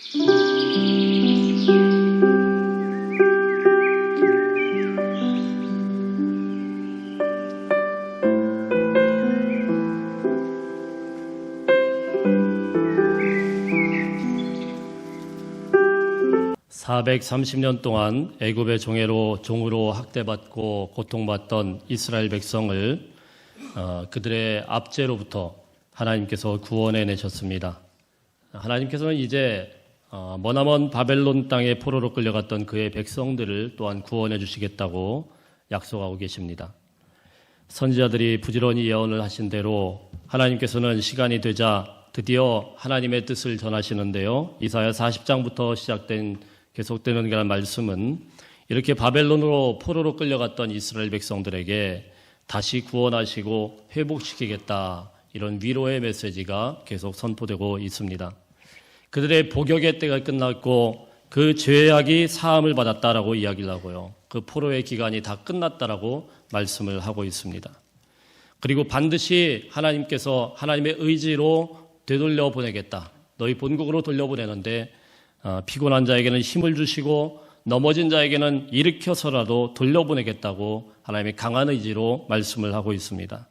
(430년) 동안 애굽의 종으로 학대받고 고통받던 이스라엘 백성을 그들의 압제로부터 하나님께서 구원해내셨습니다. 하나님께서는 이제 머나먼 바벨론 땅에 포로로 끌려갔던 그의 백성들을 또한 구원해 주시겠다고 약속하고 계십니다. 선지자들이 부지런히 예언을 하신 대로 하나님께서는 시간이 되자 드디어 하나님의 뜻을 전하시는데요. 이사야 40장부터 계속되는 그런 말씀은 이렇게 바벨론으로 포로로 끌려갔던 이스라엘 백성들에게 다시 구원하시고 회복시키겠다, 이런 위로의 메시지가 계속 선포되고 있습니다. 그들의 복역의 때가 끝났고 그 죄악이 사함을 받았다라고 이야기를 하고요. 그 포로의 기간이 다 끝났다라고 말씀을 하고 있습니다. 그리고 반드시 하나님께서 하나님의 의지로 되돌려 보내겠다. 너희 본국으로 돌려보내는데 피곤한 자에게는 힘을 주시고 넘어진 자에게는 일으켜서라도 돌려보내겠다고 하나님의 강한 의지로 말씀을 하고 있습니다.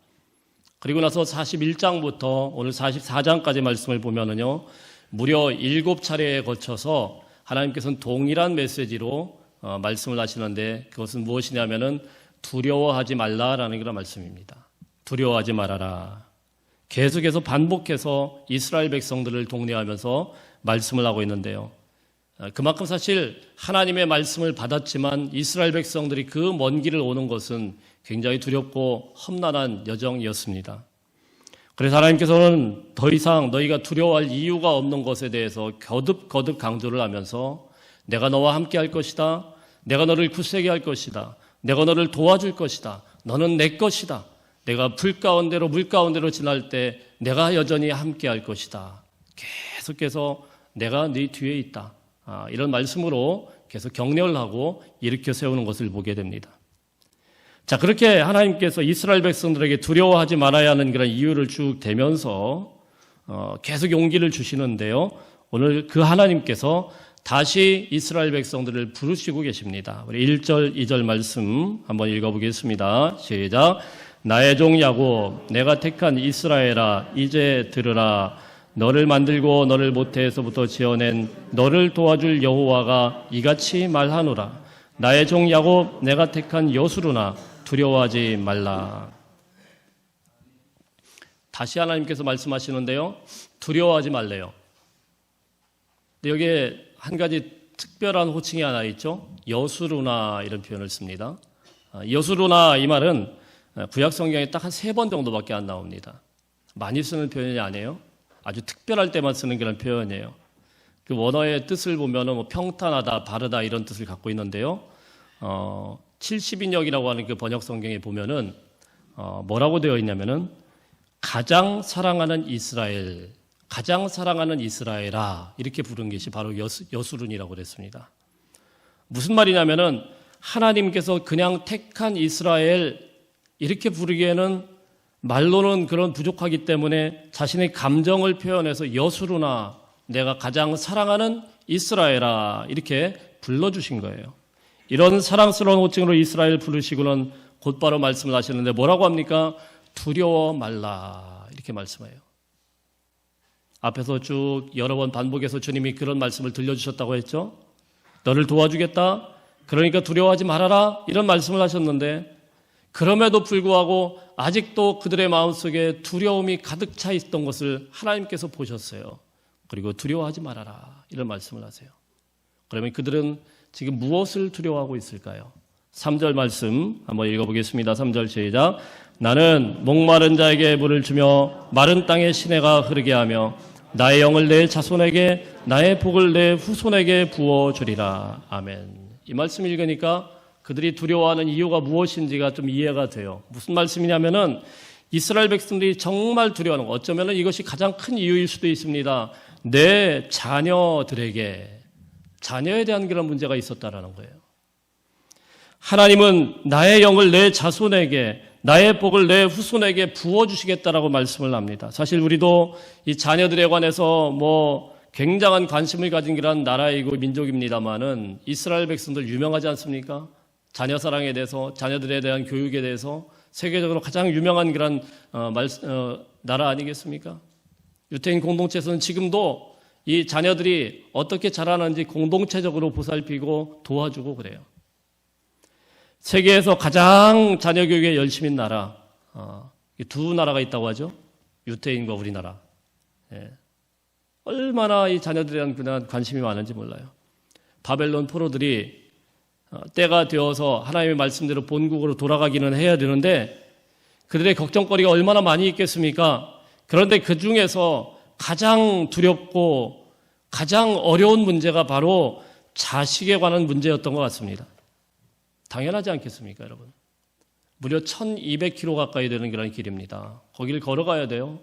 그리고 나서 41장부터 오늘 44장까지 말씀을 보면은요, 무려 7차례에 거쳐서 하나님께서는 동일한 메시지로 말씀을 하시는데, 그것은 무엇이냐면은 두려워하지 말라라는 그런 말씀입니다. 두려워하지 말아라. 계속해서 반복해서 이스라엘 백성들을 독려하면서 말씀을 하고 있는데요. 그만큼 사실 하나님의 말씀을 받았지만 이스라엘 백성들이 그 먼 길을 오는 것은 굉장히 두렵고 험난한 여정이었습니다. 그래서 하나님께서는 더 이상 너희가 두려워할 이유가 없는 것에 대해서 거듭 강조를 하면서 내가 너와 함께 할 것이다. 내가 너를 굳세게 할 것이다. 내가 너를 도와줄 것이다. 너는 내 것이다. 내가 불 가운데로 물 가운데로 지날 때 내가 여전히 함께 할 것이다. 계속해서 내가 네 뒤에 있다. 이런 말씀으로 계속 격려를 하고 일으켜 세우는 것을 보게 됩니다. 자, 그렇게 하나님께서 이스라엘 백성들에게 두려워하지 말아야 하는 그런 이유를 쭉 대면서 계속 용기를 주시는데요. 오늘 그 하나님께서 다시 이스라엘 백성들을 부르시고 계십니다. 우리 1절, 2절 말씀 한번 읽어보겠습니다. 시작. 나의 종 야곱, 내가 택한 이스라엘아, 이제 들으라. 너를 만들고 너를 모태에서부터 지어낸 너를 도와줄 여호와가 이같이 말하노라. 나의 종 야곱, 내가 택한 여수르나 두려워하지 말라. 다시 하나님께서 말씀하시는데요, 두려워하지 말래요. 근데 여기에 한 가지 특별한 호칭이 하나 있죠. 여수르나, 이런 표현을 씁니다. 여수르나, 이 말은 구약 성경에 딱 한 3번 정도밖에 안 나옵니다. 많이 쓰는 표현이 아니에요. 아주 특별할 때만 쓰는 그런 표현이에요. 그 원어의 뜻을 보면은 뭐 평탄하다, 바르다, 이런 뜻을 갖고 있는데요. 70인역이라고 하는 그 번역 성경에 보면은 뭐라고 되어 있냐면은 가장 사랑하는 이스라엘, 가장 사랑하는 이스라엘아, 이렇게 부른 것이 바로 여수룬이라고 그랬습니다. 무슨 말이냐면은 하나님께서 그냥 택한 이스라엘, 이렇게 부르기에는 말로는 그런 부족하기 때문에 자신의 감정을 표현해서 여수르나, 내가 가장 사랑하는 이스라엘아, 이렇게 불러주신 거예요. 이런 사랑스러운 호칭으로 이스라엘 부르시고는 곧바로 말씀을 하시는데 뭐라고 합니까? 두려워 말라, 이렇게 말씀해요. 앞에서 쭉 여러 번 반복해서 주님이 그런 말씀을 들려주셨다고 했죠. 너를 도와주겠다, 그러니까 두려워하지 말아라, 이런 말씀을 하셨는데, 그럼에도 불구하고 아직도 그들의 마음속에 두려움이 가득 차 있던 것을 하나님께서 보셨어요. 그리고 두려워하지 말아라, 이런 말씀을 하세요. 그러면 그들은 지금 무엇을 두려워하고 있을까요? 3절 말씀 한번 읽어보겠습니다. 3절 시작. 나는 목마른 자에게 물을 주며 마른 땅에 시내가 흐르게 하며 나의 영을 내 자손에게, 나의 복을 내 후손에게 부어주리라. 아멘. 이 말씀 읽으니까 그들이 두려워하는 이유가 무엇인지가 좀 이해가 돼요. 무슨 말씀이냐면은 이스라엘 백성들이 정말 두려워하는 것, 어쩌면 이것이 가장 큰 이유일 수도 있습니다. 내 자녀들에게, 자녀에 대한 그런 문제가 있었다라는 거예요. 하나님은 나의 영을 내 자손에게, 나의 복을 내 후손에게 부어주시겠다라고 말씀을 합니다. 사실 우리도 이 자녀들에 관해서 굉장한 관심을 가진 그런 나라이고 민족입니다만은 이스라엘 백성들 유명하지 않습니까? 자녀 사랑에 대해서, 자녀들에 대한 교육에 대해서 세계적으로 가장 유명한 그런 나라 아니겠습니까? 유태인 공동체에서는 지금도 이 자녀들이 어떻게 자라는지 공동체적으로 보살피고 도와주고 그래요. 세계에서 가장 자녀 교육에 열심인 나라, 두 나라가 있다고 하죠. 유태인과 우리나라. 예. 얼마나 이 자녀들에 대한 그런 관심이 많은지 몰라요. 바벨론 포로들이 때가 되어서 하나님의 말씀대로 본국으로 돌아가기는 해야 되는데 그들의 걱정거리가 얼마나 많이 있겠습니까? 그런데 그 중에서 가장 두렵고 가장 어려운 문제가 바로 자식에 관한 문제였던 것 같습니다. 당연하지 않겠습니까, 여러분? 무려 1200km 가까이 되는 그런 길입니다. 거기를 걸어가야 돼요.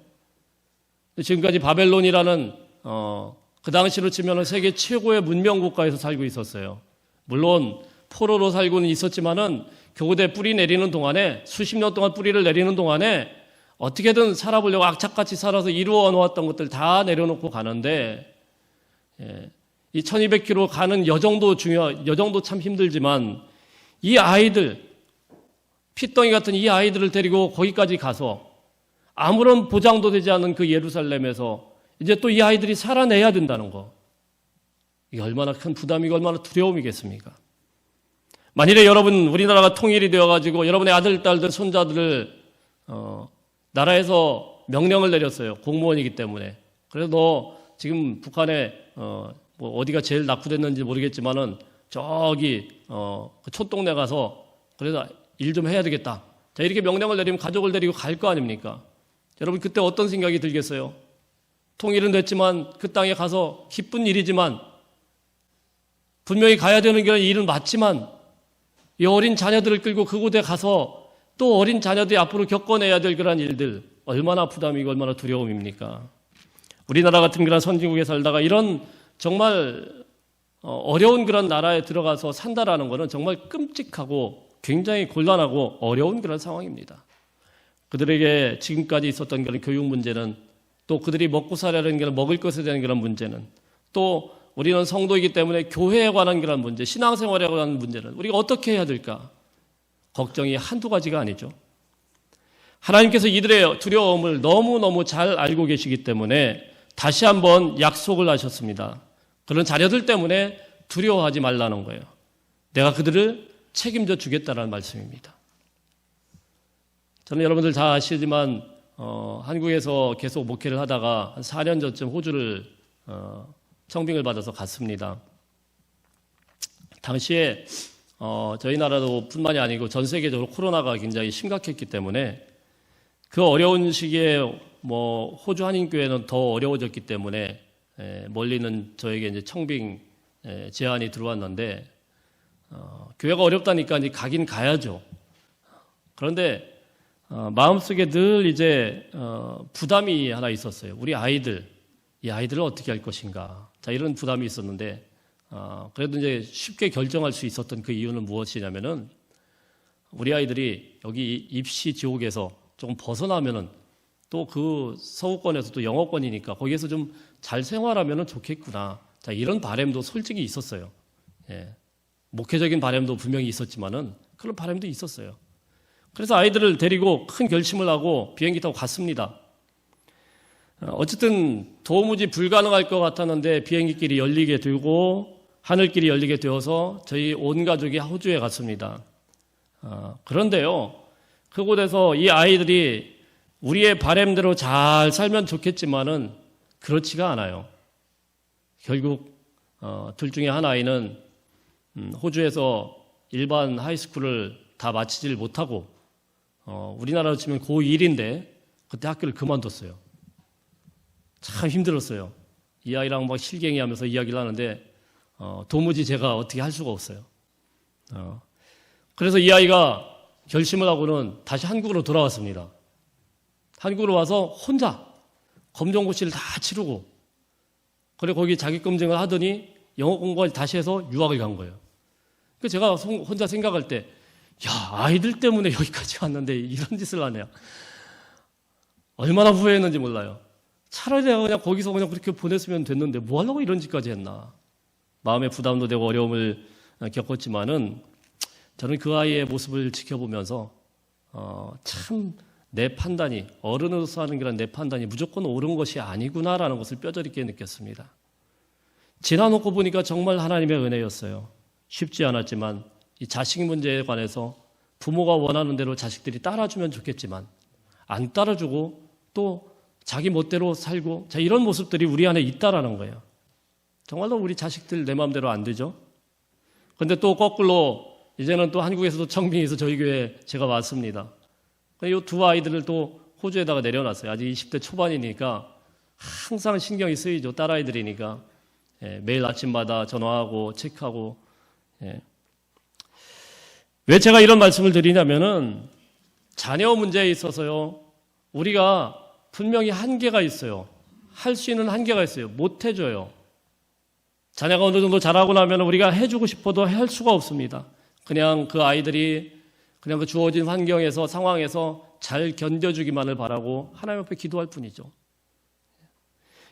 지금까지 바벨론이라는 그 당시로 치면 세계 최고의 문명 국가에서 살고 있었어요. 물론 포로로 살고는 있었지만은 교구대 뿌리 내리는 동안에 수십 년 동안 뿌리를 내리는 동안에 어떻게든 살아보려고 악착같이 살아서 이루어 놓았던 것들 다 내려놓고 가는데 이 1200km 가는 여정도 참 힘들지만 이 아이들 핏덩이 같은 이 아이들을 데리고 거기까지 가서 아무런 보장도 되지 않는 그 예루살렘에서 이제 또 이 아이들이 살아내야 된다는 거. 이게 얼마나 큰 부담이고 얼마나 두려움이겠습니까? 만일에 여러분 우리나라가 통일이 되어가지고 여러분의 아들, 딸들, 손자들을 나라에서 명령을 내렸어요. 공무원이기 때문에. 그래서 너 지금 북한에 뭐 어디가 제일 낙후됐는지 모르겠지만은 저기 그 촌동네 가서 그래서 일 좀 해야 되겠다. 자, 이렇게 명령을 내리면 가족을 데리고 갈 거 아닙니까? 여러분 그때 어떤 생각이 들겠어요? 통일은 됐지만 그 땅에 가서 기쁜 일이지만 분명히 가야 되는 그런 일은 맞지만 이 어린 자녀들을 끌고 그곳에 가서 또 어린 자녀들이 앞으로 겪어내야 될 그런 일들 얼마나 부담이고 얼마나 두려움입니까? 우리나라 같은 그런 선진국에 살다가 이런 정말 어려운 그런 나라에 들어가서 산다라는 것은 정말 끔찍하고 굉장히 곤란하고 어려운 그런 상황입니다. 그들에게 지금까지 있었던 그런 교육 문제는 또 그들이 먹고 살아야하는 그런 먹을 것에 대한 그런 문제는 또 우리는 성도이기 때문에 교회에 관한 그런 문제, 신앙생활에 관한 문제는 우리가 어떻게 해야 될까? 걱정이 한두 가지가 아니죠. 하나님께서 이들의 두려움을 너무너무 잘 알고 계시기 때문에 다시 한번 약속을 하셨습니다. 그런 자녀들 때문에 두려워하지 말라는 거예요. 내가 그들을 책임져 주겠다는 말씀입니다. 저는 여러분들 다 아시지만 한국에서 계속 목회를 하다가 한 4년 전쯤 호주를 청빙을 받아서 갔습니다. 당시에 저희 나라도 뿐만이 아니고 전 세계적으로 코로나가 굉장히 심각했기 때문에 그 어려운 시기에 뭐 호주 한인교회는 더 어려워졌기 때문에 멀리는 저에게 이제 청빙 제안이 들어왔는데 교회가 어렵다니까 이제 가긴 가야죠. 그런데 마음속에 늘 이제 부담이 하나 있었어요. 우리 아이들, 이 아이들을 어떻게 할 것인가. 자, 이런 부담이 있었는데 그래도 이제 쉽게 결정할 수 있었던 그 이유는 무엇이냐면은 우리 아이들이 여기 입시 지옥에서 조금 벗어나면은 또 그 서구권에서 또 영어권이니까 거기에서 좀 잘 생활하면은 좋겠구나. 자, 이런 바람도 솔직히 있었어요. 예. 목회적인 바람도 분명히 있었지만은 그런 바람도 있었어요. 그래서 아이들을 데리고 큰 결심을 하고 비행기 타고 갔습니다. 어쨌든 도무지 불가능할 것 같았는데 비행기길이 열리게 되고 하늘길이 열리게 되어서 저희 온 가족이 호주에 갔습니다. 그런데요, 그곳에서 이 아이들이 우리의 바람대로 잘 살면 좋겠지만은 그렇지가 않아요. 결국 둘 중에 한 아이는 호주에서 일반 하이스쿨을 다 마치질 못하고 우리나라로 치면 고1인데 그때 학교를 그만뒀어요. 참 힘들었어요. 이 아이랑 막 실갱이하면서 이야기를 하는데 도무지 제가 어떻게 할 수가 없어요. 그래서 이 아이가 결심을 하고는 다시 한국으로 돌아왔습니다. 한국으로 와서 혼자 검정고시를 다 치르고 그리고 거기 자격검증을 하더니 영어 공부를 다시 해서 유학을 간 거예요. 그래서 제가 혼자 생각할 때 야, 아이들 때문에 여기까지 왔는데 이런 짓을 하네요. 얼마나 후회했는지 몰라요. 차라리 내가 그냥 거기서 그냥 그렇게 보냈으면 됐는데 뭐 하려고 이런 짓까지 했나. 마음의 부담도 되고 어려움을 겪었지만은 저는 그 아이의 모습을 지켜보면서 참 내 판단이, 어른으로서 하는 게란 내 판단이 무조건 옳은 것이 아니구나라는 것을 뼈저리 있게 느꼈습니다. 지나놓고 보니까 정말 하나님의 은혜였어요. 쉽지 않았지만 이 자식 문제에 관해서 부모가 원하는 대로 자식들이 따라주면 좋겠지만 안 따라주고 또 자기 멋대로 살고, 자, 이런 모습들이 우리 안에 있다라는 거예요. 정말로 우리 자식들 내 마음대로 안 되죠. 그런데 또 거꾸로 이제는 또 한국에서도 청빙에서 저희 교회에 제가 왔습니다. 이 두 아이들을 또 호주에다가 내려놨어요. 아직 20대 초반이니까 항상 신경이 쓰이죠. 딸아이들이니까. 매일 아침마다 전화하고 체크하고. 왜 제가 이런 말씀을 드리냐면은 자녀 문제에 있어서요, 우리가 분명히 한계가 있어요. 할 수 있는 한계가 있어요. 못 해줘요. 자녀가 어느 정도 자라고 나면 우리가 해주고 싶어도 할 수가 없습니다. 그냥 그 아이들이 그냥 그 주어진 환경에서, 상황에서 잘 견뎌주기만을 바라고 하나님 앞에 기도할 뿐이죠.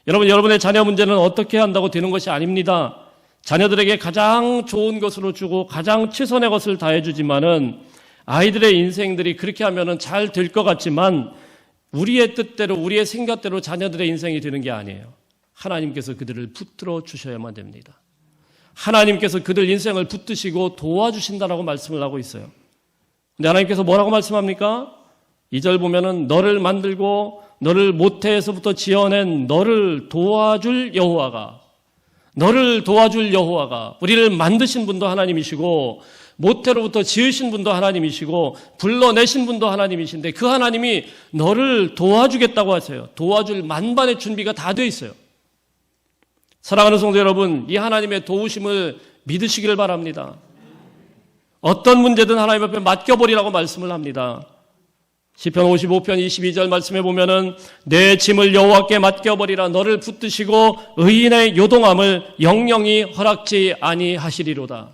여러분의 자녀 문제는 어떻게 한다고 되는 것이 아닙니다. 자녀들에게 가장 좋은 것으로 주고 가장 최선의 것을 다해주지만은 아이들의 인생들이 그렇게 하면은 잘 될 것 같지만 우리의 뜻대로, 우리의 생각대로 자녀들의 인생이 되는 게 아니에요. 하나님께서 그들을 붙들어 주셔야만 됩니다. 하나님께서 그들 인생을 붙드시고 도와주신다라고 말씀을 하고 있어요. 근데 하나님께서 뭐라고 말씀합니까? 2절 보면은 너를 만들고 너를 모태에서부터 지어낸 너를 도와줄 여호와가, 너를 도와줄 여호와가, 우리를 만드신 분도 하나님이시고 모태로부터 지으신 분도 하나님이시고 불러내신 분도 하나님이신데 그 하나님이 너를 도와주겠다고 하세요. 도와줄 만반의 준비가 다 돼 있어요. 사랑하는 성도 여러분, 이 하나님의 도우심을 믿으시기를 바랍니다. 어떤 문제든 하나님 앞에 맡겨버리라고 말씀을 합니다. 시편 55편 22절 말씀해 보면은 내 짐을 여호와께 맡겨버리라. 너를 붙드시고 의인의 요동함을 영영이 허락지 아니하시리로다.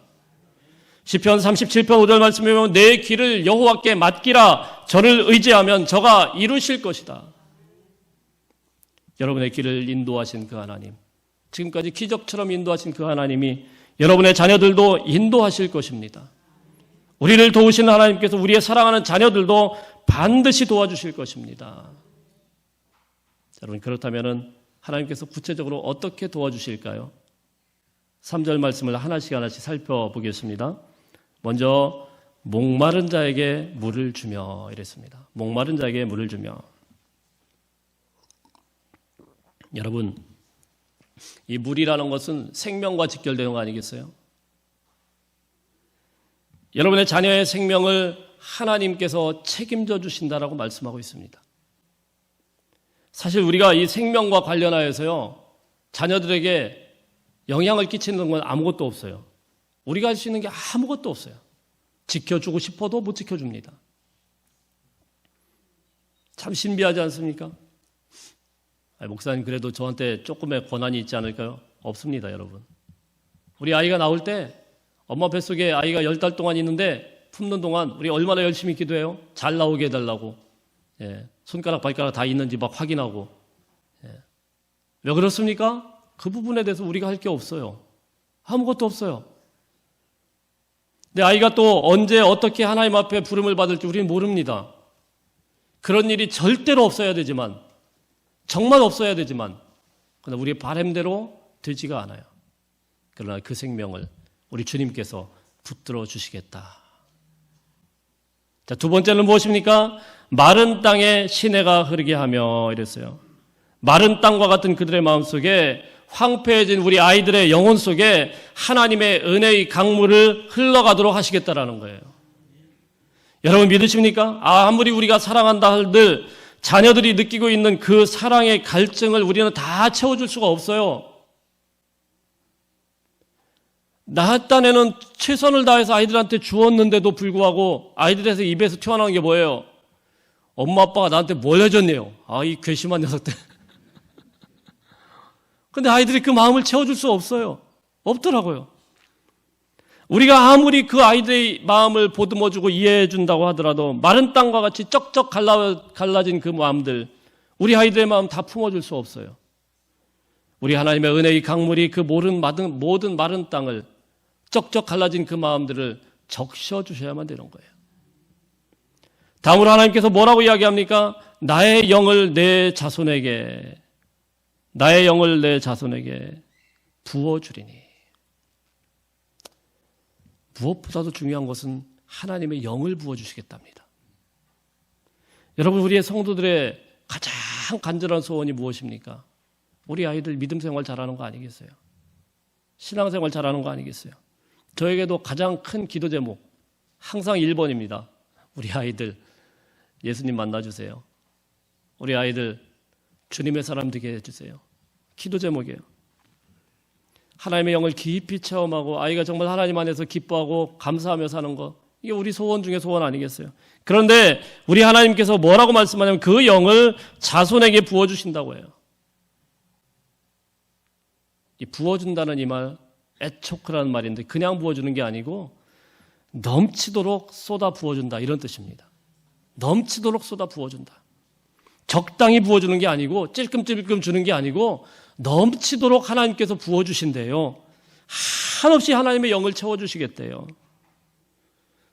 시편 37편 5절 말씀해 보면 내 길을 여호와께 맡기라. 저를 의지하면 저가 이루실 것이다. 여러분의 길을 인도하신 그 하나님, 지금까지 기적처럼 인도하신 그 하나님이 여러분의 자녀들도 인도하실 것입니다. 우리를 도우시는 하나님께서 우리의 사랑하는 자녀들도 반드시 도와주실 것입니다. 여러분, 그렇다면 하나님께서 구체적으로 어떻게 도와주실까요? 3절 말씀을 하나씩 살펴보겠습니다. 먼저 목마른 자에게 물을 주며 이랬습니다. 목마른 자에게 물을 주며. 여러분, 이 물이라는 것은 생명과 직결되는 거 아니겠어요? 여러분의 자녀의 생명을 하나님께서 책임져 주신다라고 말씀하고 있습니다. 사실 우리가 이 생명과 관련하여서요, 자녀들에게 영향을 끼치는 건 아무것도 없어요. 우리가 할 수 있는 게 아무것도 없어요. 지켜주고 싶어도 못 지켜줍니다. 참 신비하지 않습니까? 목사님, 그래도 저한테 조금의 권한이 있지 않을까요? 없습니다, 여러분. 우리 아이가 나올 때 엄마 뱃속에 아이가 10달 동안 있는데 품는 동안 우리 얼마나 열심히 기도해요? 잘 나오게 해달라고. 손가락, 발가락 다 있는지 막 확인하고. 왜 그렇습니까? 그 부분에 대해서 우리가 할 게 없어요. 아무것도 없어요. 근데 아이가 또 언제 어떻게 하나님 앞에 부름을 받을지 우리는 모릅니다. 그런 일이 절대로 없어야 되지만, 정말 없어야 되지만, 그러나 우리의 바람대로 되지가 않아요. 그러나 그 생명을 우리 주님께서 붙들어 주시겠다. 자, 두 번째는 무엇입니까? 마른 땅에 시내가 흐르게 하며 이랬어요. 마른 땅과 같은 그들의 마음속에, 황폐해진 우리 아이들의 영혼 속에 하나님의 은혜의 강물을 흘러가도록 하시겠다라는 거예요. 여러분 믿으십니까? 아무리 우리가 사랑한다 한들 자녀들이 느끼고 있는 그 사랑의 갈증을 우리는 다 채워줄 수가 없어요. 나 딴에는 최선을 다해서 아이들한테 주었는데도 불구하고 아이들에서 입에서 튀어나오는 게 뭐예요? 엄마 아빠가 나한테 뭘 해줬네요. 이 괘씸한 녀석들. 근데 아이들이 그 마음을 채워줄 수 없어요. 없더라고요. 우리가 아무리 그 아이들의 마음을 보듬어주고 이해해준다고 하더라도 마른 땅과 같이 쩍쩍 갈라진 그 마음들, 우리 아이들의 마음 다 품어줄 수 없어요. 우리 하나님의 은혜의 강물이 그 모든 마른 땅을 쩍쩍 갈라진 그 마음들을 적셔주셔야만 되는 거예요. 다음으로 하나님께서 뭐라고 이야기합니까? 나의 영을 내 자손에게 부어주리니. 무엇보다도 중요한 것은 하나님의 영을 부어주시겠답니다. 여러분, 우리의 성도들의 가장 간절한 소원이 무엇입니까? 우리 아이들 믿음 생활 잘하는 거 아니겠어요? 신앙 생활 잘하는 거 아니겠어요? 저에게도 가장 큰 기도 제목 항상 1번입니다. 우리 아이들 예수님 만나주세요. 우리 아이들 주님의 사람 되게 해주세요. 기도 제목이에요. 하나님의 영을 깊이 체험하고 아이가 정말 하나님 안에서 기뻐하고 감사하며 사는 것, 이게 우리 소원 중에 소원 아니겠어요? 그런데 우리 하나님께서 뭐라고 말씀하냐면 그 영을 자손에게 부어주신다고 해요. 이 부어준다는 이 말, 에초크라는 말인데 그냥 부어주는 게 아니고 넘치도록 쏟아 부어준다, 이런 뜻입니다. 넘치도록 쏟아 부어준다. 적당히 부어주는 게 아니고 찔끔찔끔 주는 게 아니고 넘치도록 하나님께서 부어주신대요. 한없이 하나님의 영을 채워주시겠대요.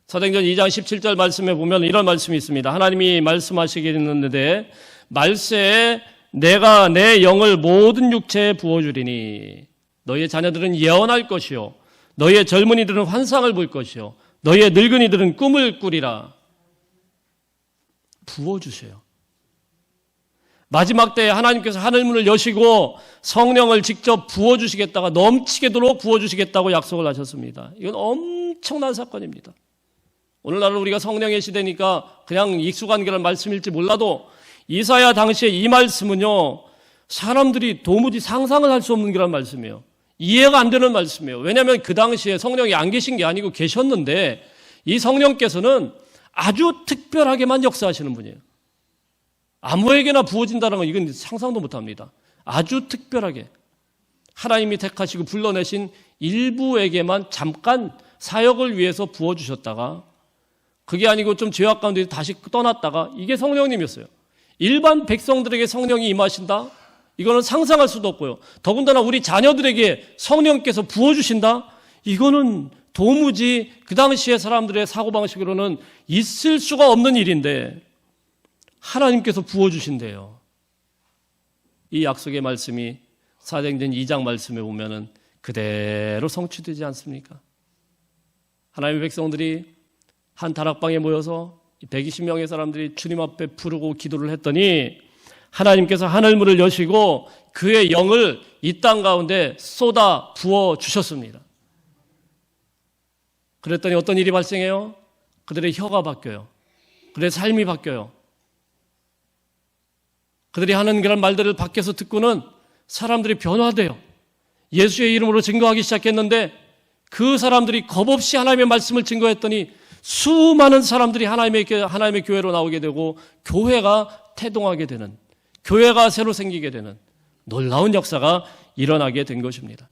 사도행전 2장 17절 말씀에 보면 이런 말씀이 있습니다. 하나님이 말씀하시겠는데 말세에 내가 내 영을 모든 육체에 부어주리니 너희의 자녀들은 예언할 것이요 너희의 젊은이들은 환상을 볼 것이요 너희의 늙은이들은 꿈을 꾸리라. 부어주셔요. 마지막 때에 하나님께서 하늘문을 여시고 성령을 직접 부어주시겠다가 넘치게도록 부어주시겠다고 약속을 하셨습니다. 이건 엄청난 사건입니다. 오늘날은 우리가 성령의 시대니까 그냥 익숙한 그런 말씀일지 몰라도 이사야 당시에 이 말씀은요, 사람들이 도무지 상상을 할 수 없는 그런 말씀이에요. 이해가 안 되는 말씀이에요. 왜냐하면 그 당시에 성령이 안 계신 게 아니고 계셨는데 이 성령께서는 아주 특별하게만 역사하시는 분이에요. 아무에게나 부어진다는 건 이건 상상도 못합니다. 아주 특별하게 하나님이 택하시고 불러내신 일부에게만 잠깐 사역을 위해서 부어주셨다가 그게 아니고 좀 죄악 가운데 다시 떠났다가 이게 성령님이었어요. 일반 백성들에게 성령이 임하신다? 이거는 상상할 수도 없고요. 더군다나 우리 자녀들에게 성령께서 부어주신다? 이거는 도무지 그 당시의 사람들의 사고방식으로는 있을 수가 없는 일인데 하나님께서 부어주신대요. 이 약속의 말씀이 사도행전 2장 말씀에 보면은 그대로 성취되지 않습니까? 하나님의 백성들이 한 다락방에 모여서 120명의 사람들이 주님 앞에 부르고 기도를 했더니 하나님께서 하늘문을 여시고 그의 영을 이 땅 가운데 쏟아 부어 주셨습니다. 그랬더니 어떤 일이 발생해요? 그들의 혀가 바뀌어요. 그들의 삶이 바뀌어요. 그들이 하는 그런 말들을 밖에서 듣고는 사람들이 변화돼요. 예수의 이름으로 증거하기 시작했는데 그 사람들이 겁없이 하나님의 말씀을 증거했더니 수많은 사람들이 하나님의 교회로 나오게 되고 교회가 태동하게 되는, 교회가 새로 생기게 되는 놀라운 역사가 일어나게 된 것입니다.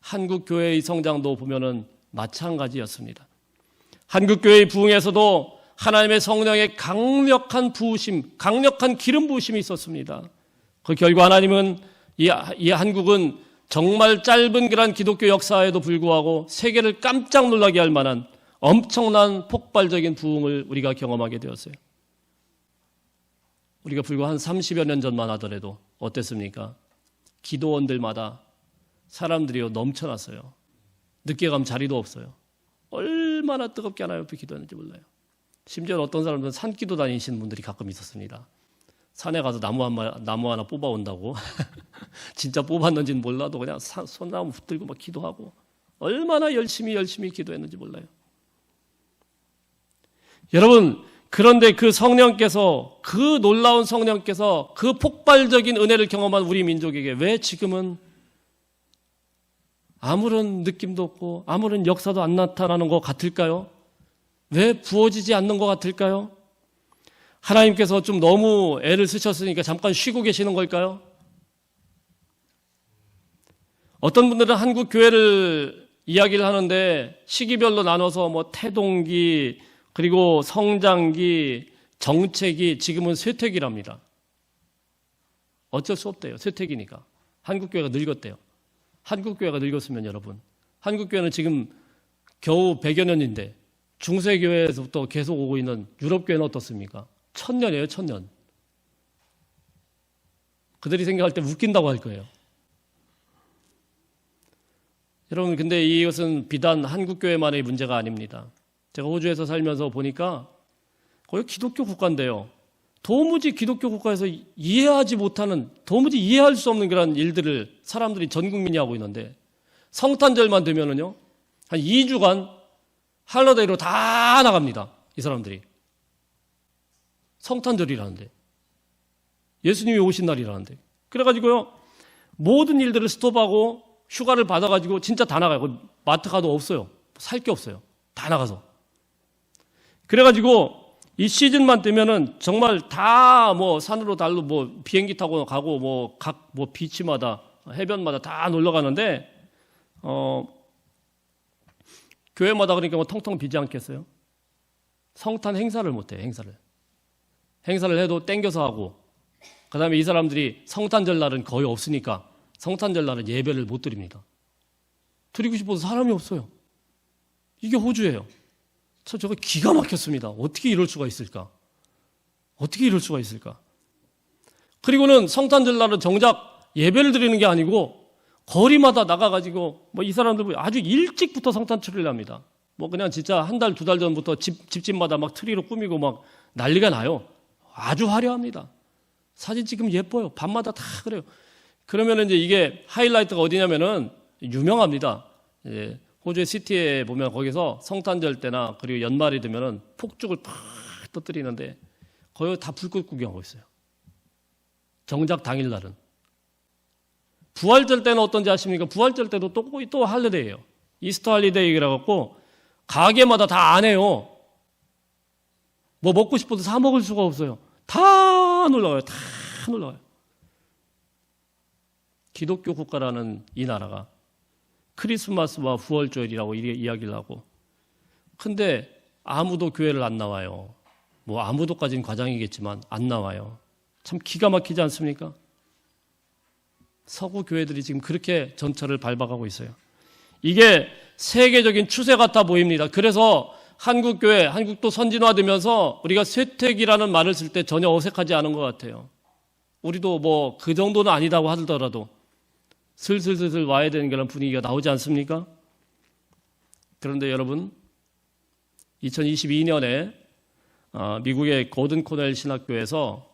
한국 교회의 성장도 보면은 마찬가지였습니다. 한국 교회의 부흥에서도 하나님의 성령의 강력한 부으심, 강력한 기름 부으심이 있었습니다. 그 결과 하나님은 이 한국은 정말 짧은 그런 기독교 역사에도 불구하고 세계를 깜짝 놀라게 할 만한 엄청난 폭발적인 부흥을 우리가 경험하게 되었어요. 우리가 불과 한 30여 년 전만 하더라도 어땠습니까? 기도원들마다 사람들이 넘쳐났어요. 늦게 가면 자리도 없어요. 얼마나 뜨겁게 하나님 옆에 기도했는지 몰라요. 심지어 어떤 사람들은 산기도 다니시는 분들이 가끔 있었습니다. 산에 가서 나무 하나 뽑아온다고 진짜 뽑았는지는 몰라도 그냥 손나무 붙들고 막 기도하고 얼마나 열심히 기도했는지 몰라요. 여러분, 그런데 그 성령께서, 그 놀라운 성령께서 그 폭발적인 은혜를 경험한 우리 민족에게 왜 지금은 아무런 느낌도 없고 아무런 역사도 안 나타나는 것 같을까요? 왜 부어지지 않는 것 같을까요? 하나님께서 좀 너무 애를 쓰셨으니까 잠깐 쉬고 계시는 걸까요? 어떤 분들은 한국 교회를 이야기를 하는데 시기별로 나눠서 뭐 태동기, 그리고 성장기, 정체기, 지금은 쇠퇴기랍니다. 어쩔 수 없대요. 쇠퇴기니까. 한국교회가 늙었대요. 한국교회가 늙었으면 여러분, 한국교회는 지금 겨우 100여 년인데 중세교회에서부터 계속 오고 있는 유럽교회는 어떻습니까? 1000년이에요, 1000년. 그들이 생각할 때 웃긴다고 할 거예요. 여러분, 근데 이것은 비단 한국교회만의 문제가 아닙니다. 제가 호주에서 살면서 보니까 거의 기독교 국가인데요. 도무지 기독교 국가에서 이해하지 못하는, 도무지 이해할 수 없는 그런 일들을 사람들이 전 국민이 하고 있는데, 성탄절만 되면은요, 한 2주간 할러데이로 다 나갑니다. 이 사람들이. 성탄절이라는데. 예수님이 오신 날이라는데. 그래가지고요, 모든 일들을 스톱하고 휴가를 받아가지고 진짜 다 나가요. 마트 가도 없어요. 살 게 없어요. 다 나가서. 그래가지고 이 시즌만 되면은 정말 다 뭐 산으로 달로 뭐 비행기 타고 가고 뭐 각 뭐 비치마다 해변마다 다 놀러 가는데 교회마다 그러니까 뭐 텅텅 비지 않겠어요? 성탄 행사를 못 해요. 행사를 해도 땡겨서 하고, 그다음에 이 사람들이 성탄절 날은 거의 없으니까 성탄절 날은 예배를 못 드립니다. 드리고 싶어도 사람이 없어요. 이게 호주예요. 저거 기가 막혔습니다. 어떻게 이럴 수가 있을까? 어떻게 이럴 수가 있을까? 그리고는 성탄절 날은 정작 예배를 드리는 게 아니고 거리마다 나가가지고 뭐 이 사람들 아주 일찍부터 성탄 트리를 합니다. 뭐 그냥 진짜 한 달, 두 달 전부터 집집마다 막 트리로 꾸미고 막 난리가 나요. 아주 화려합니다. 사진 찍으면 예뻐요. 밤마다 다 그래요. 그러면 이제 이게 하이라이트가 어디냐면은 유명합니다. 예. 호주의 시티에 보면 거기서 성탄절 때나 그리고 연말이 되면은 폭죽을 팍 터뜨리는데 거의 다 불꽃 구경하고 있어요. 정작 당일날은. 부활절 때는 어떤지 아십니까? 부활절 때도 또 할리데이예요. 이스터 할리데이라 갖고 가게마다 다 안 해요. 뭐 먹고 싶어도 사 먹을 수가 없어요. 다 놀러가요. 다 놀러가요. 기독교 국가라는 이 나라가 크리스마스와 부활절이라고 이야기를 하고, 근데 아무도 교회를 안 나와요. 뭐 아무도까지는 과장이겠지만 안 나와요. 참 기가 막히지 않습니까? 서구 교회들이 지금 그렇게 전철을 밟아가고 있어요. 이게 세계적인 추세 같아 보입니다. 그래서 한국교회, 한국도 선진화되면서 우리가 쇠퇴기라는 말을 쓸 때 전혀 어색하지 않은 것 같아요. 우리도 뭐 그 정도는 아니다고 하더라도 슬슬 와야 되는 그런 분위기가 나오지 않습니까? 그런데 여러분, 2022년에 미국의 고든 코넬 신학교에서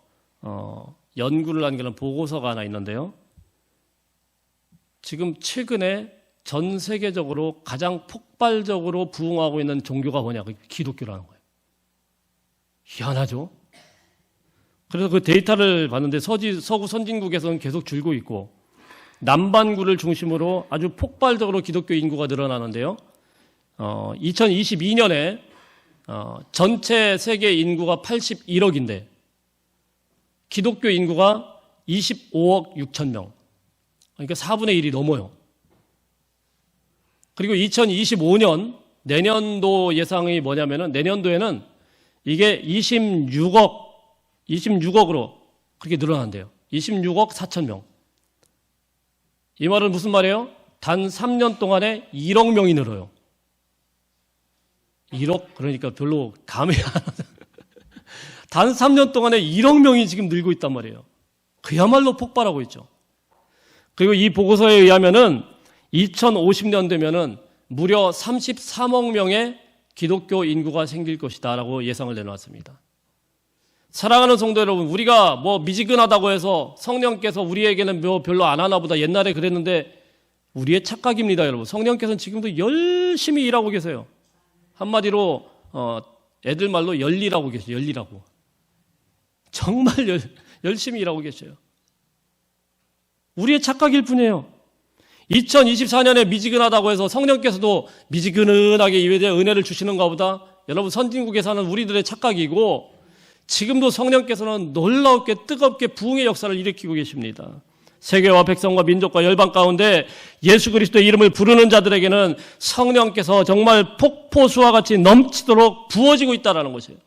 연구를 한 그런 보고서가 하나 있는데요. 지금 최근에 전 세계적으로 가장 폭발적으로 부흥하고 있는 종교가 뭐냐? 기독교라는 거예요. 희한하죠? 그래서 그 데이터를 봤는데 서구 선진국에서는 계속 줄고 있고 남반구를 중심으로 아주 폭발적으로 기독교 인구가 늘어나는데요. 2022년에 전체 세계 인구가 81억인데 기독교 인구가 25억 6천 명. 그러니까 4분의 1이 넘어요. 그리고 2025년 내년도 예상이 뭐냐면은 내년도에는 이게 26억으로 그렇게 늘어난대요. 26억 4천 명. 이 말은 무슨 말이에요? 단 3년 동안에 1억 명이 늘어요. 1억? 그러니까 별로 감이 안 와요. 단 3년 동안에 1억 명이 지금 늘고 있단 말이에요. 그야말로 폭발하고 있죠. 그리고 이 보고서에 의하면은 2050년 되면은 무려 33억 명의 기독교 인구가 생길 것이다라고 예상을 내놓았습니다. 사랑하는 성도 여러분, 우리가 뭐 미지근하다고 해서 성령께서 우리에게는 뭐 별로 안 하나 보다 옛날에 그랬는데 우리의 착각입니다, 여러분. 성령께서는 지금도 열심히 일하고 계세요. 한마디로 애들 말로 열일하고 계세요. 열일하고. 정말 열심히 일하고 계셔요. 우리의 착각일 뿐이에요. 2024년에 미지근하다고 해서 성령께서도 미지근하게 이에 대한 은혜를 주시는가 보다. 여러분, 선진국에 사는 우리들의 착각이고 지금도 성령께서는 놀랍게 뜨겁게 부흥의 역사를 일으키고 계십니다. 세계와 백성과 민족과 열방 가운데 예수 그리스도의 이름을 부르는 자들에게는 성령께서 정말 폭포수와 같이 넘치도록 부어지고 있다는 것이에요.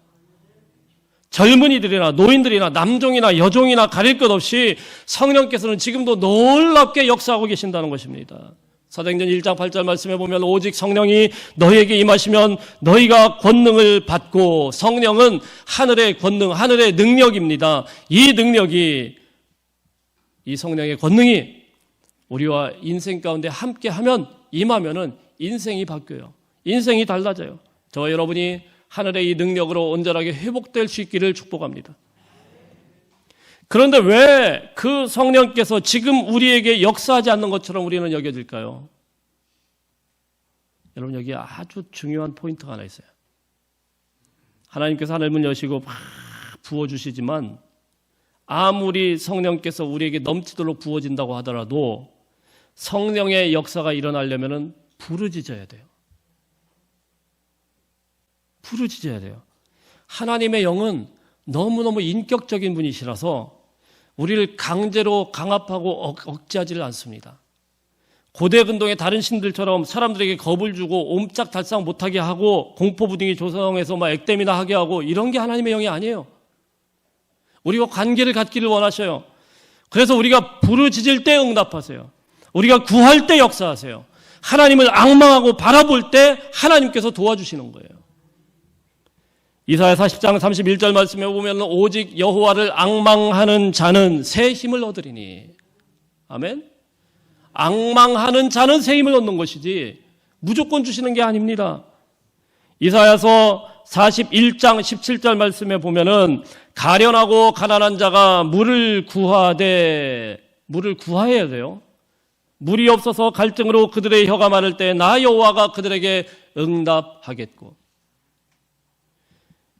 젊은이들이나 노인들이나 남종이나 여종이나 가릴 것 없이 성령께서는 지금도 놀랍게 역사하고 계신다는 것입니다. 사도행전 1장 8절 말씀에 보면 오직 성령이 너희에게 임하시면 너희가 권능을 받고, 성령은 하늘의 권능, 하늘의 능력입니다. 이 능력이, 이 성령의 권능이 우리와 인생 가운데 함께하면, 임하면은 인생이 바뀌어요. 인생이 달라져요. 저와 여러분이 하늘의 이 능력으로 온전하게 회복될 수 있기를 축복합니다. 그런데 왜 그 성령께서 지금 우리에게 역사하지 않는 것처럼 우리는 여겨질까요? 여러분, 여기에 아주 중요한 포인트가 하나 있어요. 하나님께서 하늘문 여시고 막 부어주시지만 아무리 성령께서 우리에게 넘치도록 부어진다고 하더라도 성령의 역사가 일어나려면 부르짖어야 돼요. 부르짖어야 돼요. 하나님의 영은 너무너무 인격적인 분이시라서 우리를 강제로 강압하고 억제하지를 않습니다. 고대 근동의 다른 신들처럼 사람들에게 겁을 주고 옴짝달싹 못하게 하고 공포부둥이 조성해서 막 액땜이나 하게 하고 이런 게 하나님의 영이 아니에요. 우리가 관계를 갖기를 원하셔요. 그래서 우리가 부르짖을 때 응답하세요. 우리가 구할 때 역사하세요. 하나님을 앙망하고 바라볼 때 하나님께서 도와주시는 거예요. 이사야 40장 31절 말씀에 보면 오직 여호와를 앙망하는 자는 새 힘을 얻으리니. 아멘. 앙망하는 자는 새 힘을 얻는 것이지 무조건 주시는 게 아닙니다. 이사야서 41장 17절 말씀에 보면은 가련하고 가난한 자가 물을 구하되, 물을 구하여야 돼요. 물이 없어서 갈증으로 그들의 혀가 마를 때 나 여호와가 그들에게 응답하겠고.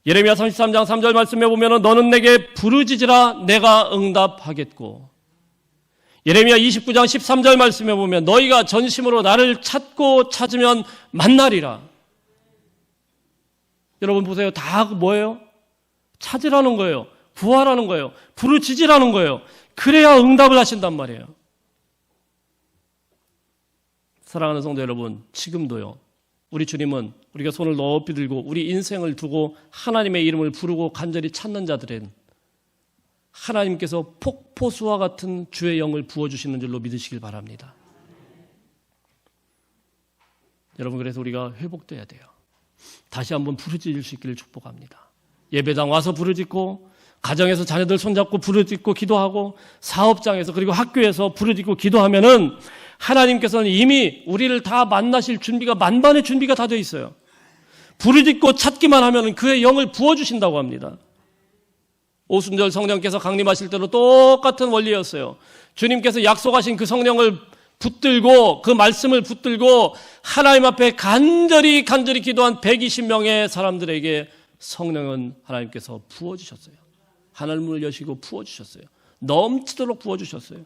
예레미야 33장 3절 말씀에 보면은 너는 내게 부르짖으라 내가 응답하겠고. 예레미야 29장 13절 말씀에 보면 너희가 전심으로 나를 찾고 찾으면 만나리라. 여러분 보세요. 다 뭐예요? 찾으라는 거예요. 구하라는 거예요. 부르짖으라는 거예요. 그래야 응답을 하신단 말이에요. 사랑하는 성도 여러분, 지금도요. 우리 주님은 우리가 손을 높이 들고 우리 인생을 두고 하나님의 이름을 부르고 간절히 찾는 자들은 하나님께서 폭포수와 같은 주의 영을 부어주시는 줄로 믿으시길 바랍니다. 여러분, 그래서 우리가 회복돼야 돼요. 다시 한번 부르짖을 수 있기를 축복합니다. 예배당 와서 부르짖고, 가정에서 자녀들 손잡고 부르짖고 기도하고, 사업장에서 그리고 학교에서 부르짖고 기도하면은 하나님께서는 이미 우리를 다 만나실 준비가, 만반의 준비가 다 돼 있어요. 부르짖고 찾기만 하면 그의 영을 부어주신다고 합니다. 오순절 성령께서 강림하실 때도 똑같은 원리였어요. 주님께서 약속하신 그 성령을 붙들고, 그 말씀을 붙들고 하나님 앞에 간절히 기도한 120명의 사람들에게 성령은 하나님께서 부어주셨어요. 하늘문을 여시고 부어주셨어요. 넘치도록 부어주셨어요.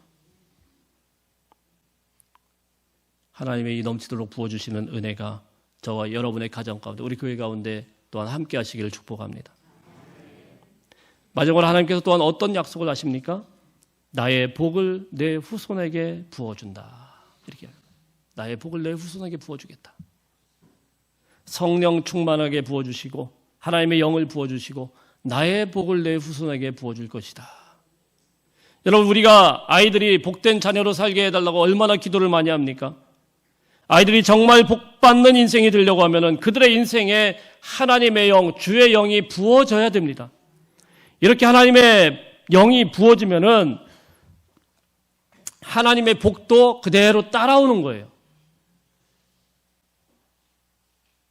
하나님의 이 넘치도록 부어주시는 은혜가 저와 여러분의 가정 가운데, 우리 교회 가운데 또한 함께 하시기를 축복합니다. 마지막으로 하나님께서 또한 어떤 약속을 하십니까? 나의 복을 내 후손에게 부어준다. 이렇게 나의 복을 내 후손에게 부어주겠다. 성령 충만하게 부어주시고 하나님의 영을 부어주시고 나의 복을 내 후손에게 부어줄 것이다. 여러분, 우리가 아이들이 복된 자녀로 살게 해달라고 얼마나 기도를 많이 합니까? 아이들이 정말 복받는 인생이 되려고 하면은 그들의 인생에 하나님의 영, 주의 영이 부어져야 됩니다. 이렇게 하나님의 영이 부어지면은 하나님의 복도 그대로 따라오는 거예요.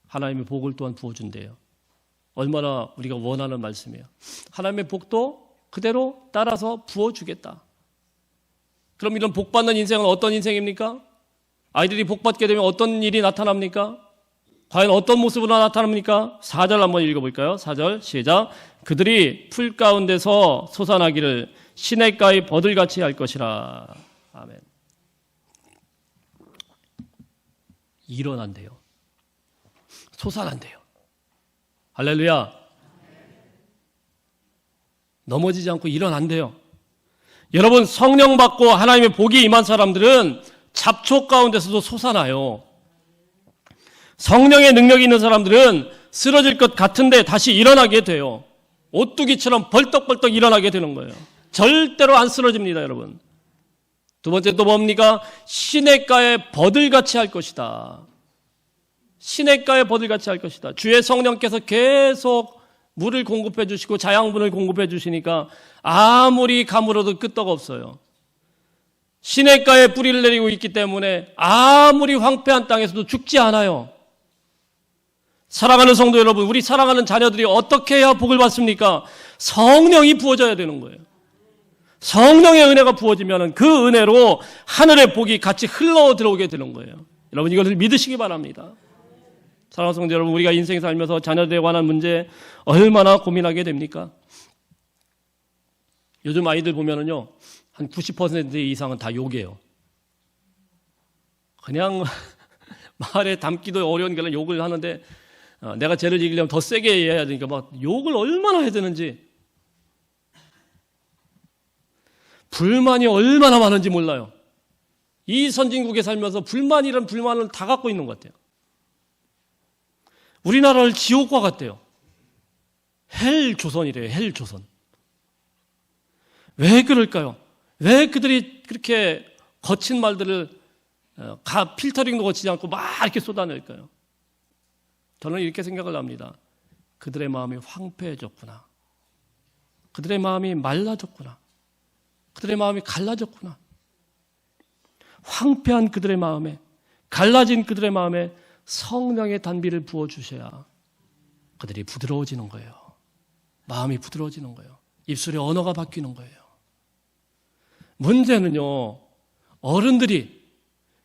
하나님의 복을 또한 부어준대요. 얼마나 우리가 원하는 말씀이에요. 하나님의 복도 그대로 따라서 부어주겠다. 그럼 이런 복받는 인생은 어떤 인생입니까? 아이들이 복받게 되면 어떤 일이 나타납니까? 과연 어떤 모습으로 나타납니까? 4절 한번 읽어볼까요? 4절 시작. 그들이 풀 가운데서 솟아나기를 시냇가의 버들같이 할 것이라. 아멘. 일어난대요. 솟아난대요. 할렐루야. 넘어지지 않고 일어난대요. 여러분, 성령 받고 하나님의 복이 임한 사람들은 잡초 가운데서도 솟아나요. 성령의 능력이 있는 사람들은 쓰러질 것 같은데 다시 일어나게 돼요. 오뚜기처럼 벌떡벌떡 일어나게 되는 거예요. 절대로 안 쓰러집니다, 여러분. 두 번째 또 뭡니까? 시냇가에 버들같이 할 것이다. 시냇가에 버들같이 할 것이다. 주의 성령께서 계속 물을 공급해 주시고 자양분을 공급해 주시니까 아무리 가물어도 끄떡 없어요. 시냇가에 뿌리를 내리고 있기 때문에 아무리 황폐한 땅에서도 죽지 않아요. 사랑하는 성도 여러분, 우리 사랑하는 자녀들이 어떻게 해야 복을 받습니까? 성령이 부어져야 되는 거예요. 성령의 은혜가 부어지면 그 은혜로 하늘의 복이 같이 흘러 들어오게 되는 거예요. 여러분 이것을 믿으시기 바랍니다. 사랑하는 성도 여러분, 우리가 인생 살면서 자녀들에 관한 문제 얼마나 고민하게 됩니까? 요즘 아이들 보면은요, 한 90% 이상은 다 욕이에요. 그냥 말에 담기도 어려운 그런 욕을 하는데 내가 쟤를 이기려면 더 세게 해야 되니까 막 욕을 얼마나 해야 되는지, 불만이 얼마나 많은지 몰라요. 이 선진국에 살면서 불만이란 불만을 다 갖고 있는 것 같아요. 우리나라를 지옥과 같대요. 헬 조선이래요. 헬 조선. 왜 그럴까요? 왜 그들이 그렇게 거친 말들을 필터링도 거치지 않고 막 이렇게 쏟아낼까요? 저는 이렇게 생각을 합니다. 그들의 마음이 황폐해졌구나. 그들의 마음이 말라졌구나. 그들의 마음이 갈라졌구나. 황폐한 그들의 마음에, 갈라진 그들의 마음에 성령의 단비를 부어주셔야 그들이 부드러워지는 거예요. 마음이 부드러워지는 거예요. 입술의 언어가 바뀌는 거예요. 문제는요, 어른들이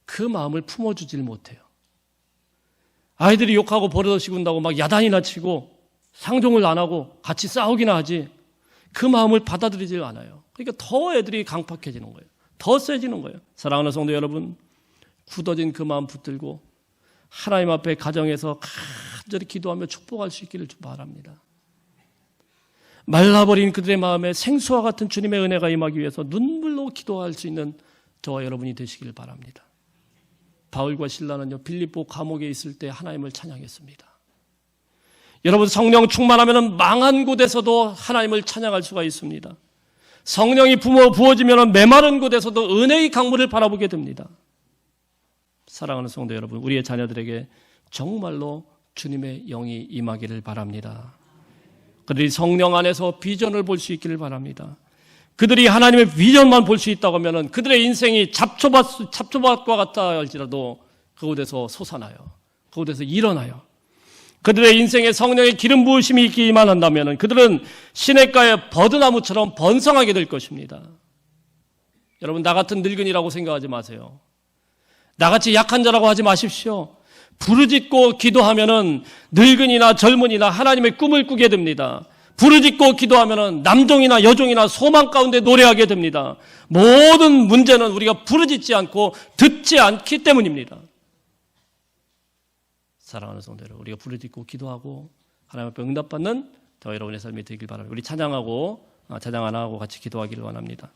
그 마음을 품어주질 못해요. 아이들이 욕하고 버릇없이 군다고 막 야단이나 치고 상종을 안 하고 같이 싸우기나 하지 그 마음을 받아들이질 않아요. 그러니까 더 애들이 강팍해지는 거예요. 더 세지는 거예요. 사랑하는 성도 여러분, 굳어진 그 마음 붙들고 하나님 앞에 가정에서 간절히 기도하며 축복할 수 있기를 바랍니다. 말라버린 그들의 마음에 생수와 같은 주님의 은혜가 임하기 위해서 눈물로 기도할 수 있는 저와 여러분이 되시길 바랍니다. 바울과 실라는요, 빌립보 감옥에 있을 때 하나님을 찬양했습니다. 여러분, 성령 충만하면 망한 곳에서도 하나님을 찬양할 수가 있습니다. 성령이 부어지면 메마른 곳에서도 은혜의 강물을 바라보게 됩니다. 사랑하는 성도 여러분, 우리의 자녀들에게 정말로 주님의 영이 임하기를 바랍니다. 그들이 성령 안에서 비전을 볼 수 있기를 바랍니다. 그들이 하나님의 비전만 볼 수 있다고 하면 그들의 인생이 잡초밭과 같다 할지라도 그곳에서 솟아나요. 그곳에서 일어나요. 그들의 인생에 성령의 기름 부으심이 있기만 한다면 그들은 시냇가의 버드나무처럼 번성하게 될 것입니다. 여러분, 나 같은 늙은이라고 생각하지 마세요. 나같이 약한 자라고 하지 마십시오. 부르짖고 기도하면은 늙은이나 젊은이나 하나님의 꿈을 꾸게 됩니다. 부르짖고 기도하면은 남종이나 여종이나 소망 가운데 노래하게 됩니다. 모든 문제는 우리가 부르짖지 않고 듣지 않기 때문입니다. 사랑하는 성도 여러분, 우리가 부르짖고 기도하고 하나님 앞에 응답받는 저와 여러분의 삶이 되길 바랍니다. 우리 찬양 하나 하고 같이 기도하기를 원합니다.